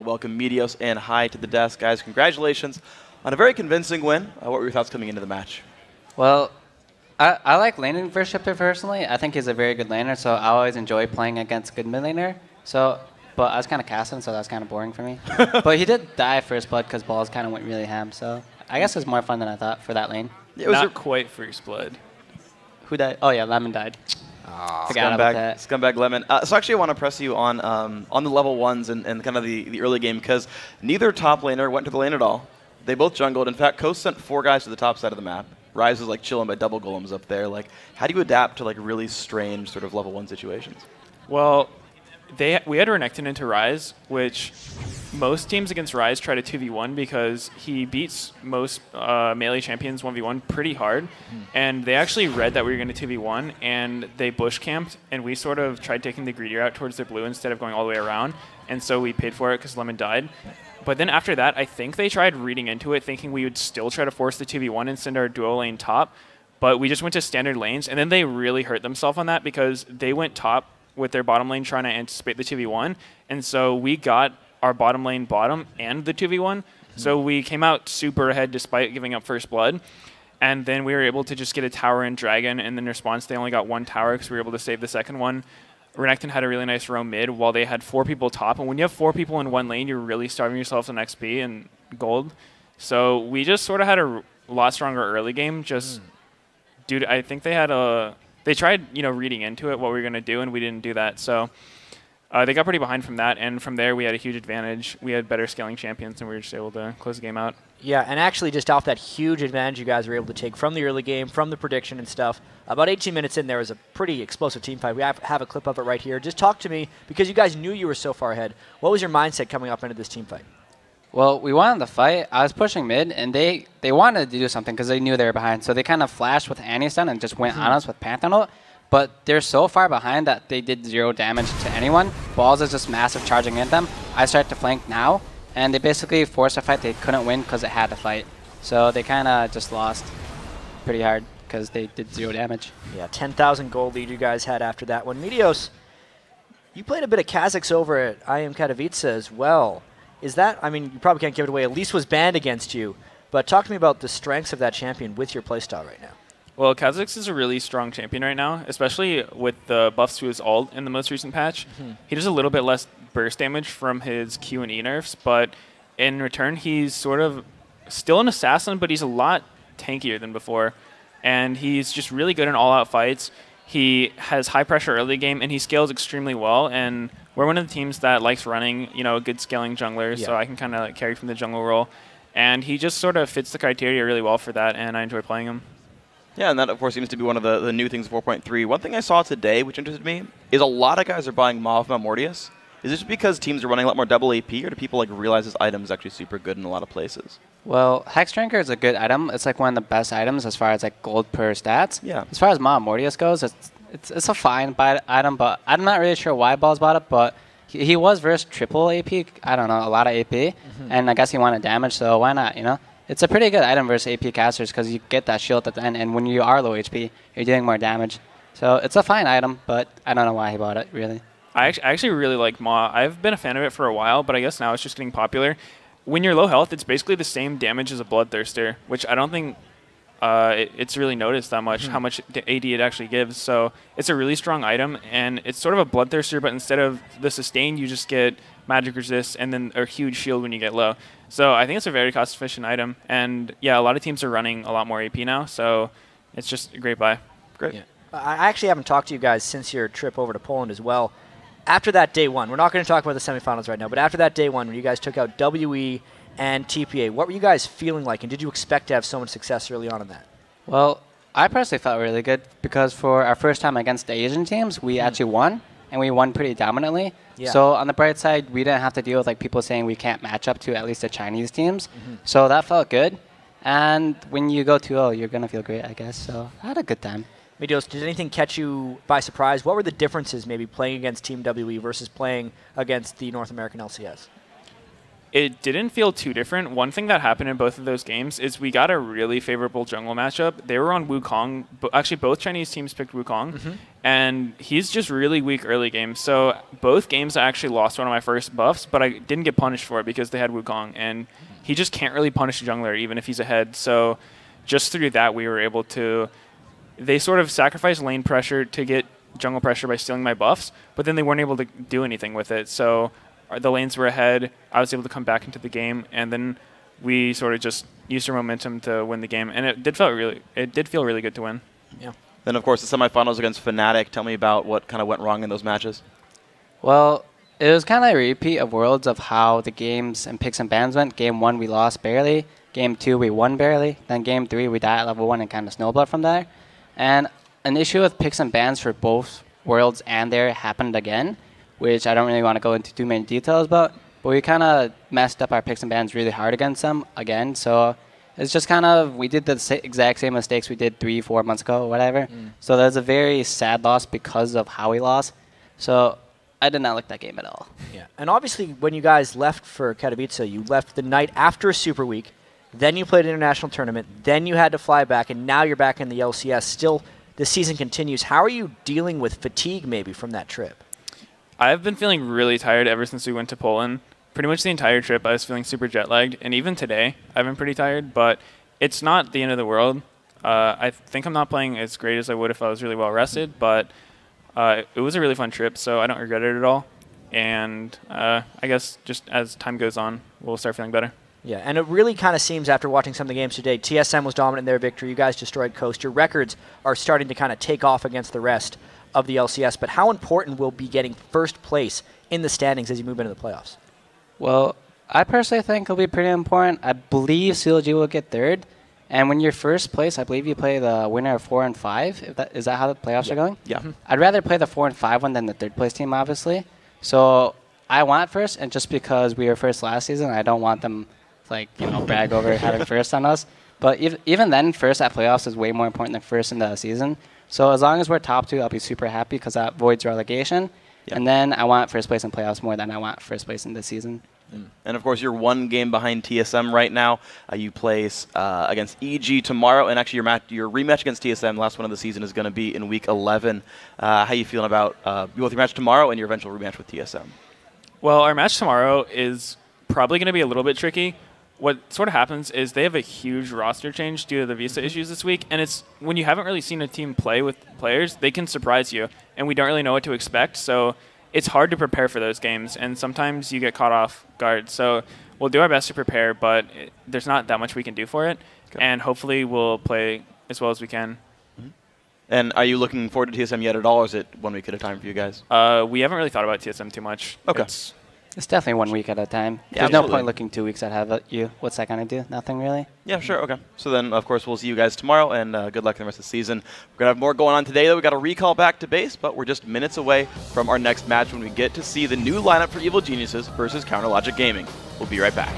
welcome Medios and Hi to the desk. Guys, congratulations on a very convincing win. What were your thoughts coming into the match? Well, I like laning for Shipper personally. I think he's a very good laner, so I always enjoy playing against good mid laner. But I was kind of casting, so that was kind of boring for me. But he did die first blood because balls kind of went really ham, so I guess it was more fun than I thought for that lane. It was not quite first blood. Who died? Oh, yeah, Lemon died. Forgot about that. Scumbag Lemon. So actually I want to press you on the level 1s and kind of the early game, because neither top laner went to the lane at all. They both jungled. In fact, Coast sent 4 guys to the top side of the map. Ryze was like chilling by double golems up there. Like, how do you adapt to like really strange sort of level 1 situations? Well, we had Renekton into Ryze, which most teams against Ryze try to 2v1 because he beats most melee champions 1v1 pretty hard. And they actually read that we were going to 2v1, and they bush camped, and we sort of tried taking the greedy route towards their blue instead of going all the way around. And so we paid for it because Lemon died. But then after that, I think they tried reading into it, thinking we would still try to force the 2v1 and send our duo lane top. But we just went to standard lanes, and then they really hurt themselves on that because they went top with their bottom lane trying to anticipate the 2v1. And so we got our bottom lane bottom and the 2v1. So we came out super ahead despite giving up first blood. And then we were able to just get a tower and dragon, and in response they only got 1 tower because we were able to save the second one. Renekton had a really nice roam mid while they had 4 people top. And when you have 4 people in one lane, you're really starving yourself on XP and gold. So we just sort of had a lot stronger early game. Just, dude, I think they had a... They tried, reading into it what we were going to do, and we didn't do that. So they got pretty behind from that, and from there we had a huge advantage. We had better scaling champions, and we were just able to close the game out. Yeah, and actually just off that huge advantage you guys were able to take from the early game, from the prediction and stuff, about 18 minutes in there was a pretty explosive team fight. We have a clip of it right here. Just talk to me, because you guys knew you were so far ahead. What was your mindset coming up into this team fight? Well, we wanted to fight. I was pushing mid, and they wanted to do something because they knew they were behind. So they kind of flashed with Annie-stun and just went on us with Pantheon ult. But they're so far behind that they did 0 damage to anyone. Balls is just massive charging in them. I start to flank now, and they basically forced a fight they couldn't win because it had to fight. So they kind of just lost pretty hard because they did 0 damage. Yeah, 10,000 gold lead you guys had after that one. Medios, you played a bit of Kha'Zix over at IM Katowice as well. Is that, I mean, you probably can't give it away. Elise was banned against you. But talk to me about the strengths of that champion with your playstyle right now. Well, Kha'Zix is a really strong champion right now, especially with the buffs to his ult in the most recent patch. He does a little bit less burst damage from his Q and E nerfs, but in return, he's sort of still an assassin, but he's a lot tankier than before. And he's just really good in all-out fights. He has high pressure early game, and he scales extremely well. And we're one of the teams that likes running, a good scaling jungler, so I can kind of carry from the jungle role. And he just sort of fits the criteria really well for that, and I enjoy playing him. Yeah, and that, of course, seems to be one of the new things of 4.3. One thing I saw today, which interested me, is a lot of guys are buying Maw from Mortius. Is this because teams are running a lot more double AP, or do people realize this item is actually super good in a lot of places? Well, Hex Drinker is a good item. It's one of the best items as far as gold per stats. Yeah. As far as Maw Mortius goes, it's a fine item, but I'm not really sure why Balls bought it, but he was versus triple AP. I don't know, a lot of AP, and I guess he wanted damage, so why not, It's a pretty good item versus AP casters because you get that shield at the end, and when you are low HP, you're doing more damage. So it's a fine item, but I don't know why he bought it, really. I actually really like Maw. I've been a fan of it for a while, but I guess now it's just getting popular. When you're low health, it's basically the same damage as a Bloodthirster, which I don't think it's really noticed that much, how much AD it actually gives. So it's a really strong item, and it's sort of a Bloodthirster, but instead of the sustain, you just get magic resist and then a huge shield when you get low. So I think it's a very cost-efficient item. And, yeah, a lot of teams are running a lot more AP now, so it's just a great buy. Great. Yeah. I actually haven't talked to you guys since your trip over to Poland as well. After that day one, we're not going to talk about the semifinals right now, but after that day one when you guys took out WE and TPA, what were you guys feeling like, and did you expect to have so much success early on in that? Well, I personally felt really good because for our first time against the Asian teams, we actually won, and we won pretty dominantly. Yeah. So on the bright side, we didn't have to deal with people saying we can't match up to at least the Chinese teams. So that felt good. And when you go 2-0, you're going to feel great, I guess. So I had a good time. Medios, did anything catch you by surprise? What were the differences maybe playing against Team WE versus playing against the North American LCS? It didn't feel too different. One thing that happened in both of those games is we got a really favorable jungle matchup. They were on Wukong. Actually, both Chinese teams picked Wukong, and he's just really weak early game. So both games I actually lost one of my first buffs, but I didn't get punished for it because they had Wukong, and he just can't really punish a jungler even if he's ahead. So just through that, we were able to... They sort of sacrificed lane pressure to get jungle pressure by stealing my buffs, but then they weren't able to do anything with it. So the lanes were ahead. I was able to come back into the game, and then we sort of just used our momentum to win the game, and it did feel really good to win. Yeah. Then, of course, the semifinals against Fnatic. Tell me about what kind of went wrong in those matches. Well, it was kind of a repeat of Worlds of how the games and picks and bans went. Game 1, we lost barely. Game 2, we won barely. Then Game 3, we died at level 1 and kind of snowballed from there. And an issue with picks and bans for both Worlds and there happened again, which I don't really want to go into too many details about, but we kind of messed up our picks and bans really hard against them again. So it's just kind of, we did the exact same mistakes we did 3-4 months ago or whatever. So there's a very sad loss because of how we lost. So I did not like that game at all. Yeah, and obviously when you guys left for Katowice, you left the night after a Super Week, then you played an international tournament, then you had to fly back, and now you're back in the LCS. Still, the season continues. How are you dealing with fatigue maybe from that trip? I've been feeling really tired ever since we went to Poland. Pretty much the entire trip I was feeling super jet lagged, and even today I've been pretty tired, but it's not the end of the world. I think I'm not playing as great as I would if I was really well rested, but it was a really fun trip, so I don't regret it at all. And I guess just as time goes on, we'll start feeling better. Yeah, and it really kind of seems after watching some of the games today, TSM was dominant in their victory. You guys destroyed Coast. Your records are starting to kind of take off against the rest of the LCS, but how important will be getting first place in the standings as you move into the playoffs? Well, I personally think it'll be pretty important. I believe CLG will get third, and when you're first place, I believe you play the winner of 4 and 5. Is that how the playoffs are going? Yeah. I'd rather play the 4 and 5 one than the third place team, obviously. So I want first, and just because we were first last season, I don't want them brag over having first on us. But even then, first at playoffs is way more important than first in the season. So as long as we're top 2, I'll be super happy because that avoids relegation. Yeah. And then I want first place in playoffs more than I want first place in this season. And, of course, you're one game behind TSM right now. You play against EG tomorrow, and actually your rematch against TSM, last one of the season, is going to be in Week 11. How are you feeling about both your match tomorrow and your eventual rematch with TSM? Well, our match tomorrow is probably going to be a little bit tricky. What sort of happens is they have a huge roster change due to the visa issues this week, and it's when you haven't really seen a team play with players, they can surprise you, and we don't really know what to expect, so it's hard to prepare for those games, and sometimes you get caught off guard. So we'll do our best to prepare, but there's not that much we can do for it, and hopefully we'll play as well as we can. And are you looking forward to TSM yet at all, or is it 1 week at a time for you guys? We haven't really thought about TSM too much. Okay. It's definitely 1 week at a time. Yeah, There's no point looking 2 weeks ahead of you. What's that going to do? Nothing really? Yeah, sure. Okay. So then, of course, we'll see you guys tomorrow, and good luck in the rest of the season. We're going to have more going on today, though. We've got a recall back to base, but we're just minutes away from our next match when we get to see the new lineup for Evil Geniuses versus Counterlogic Gaming. We'll be right back.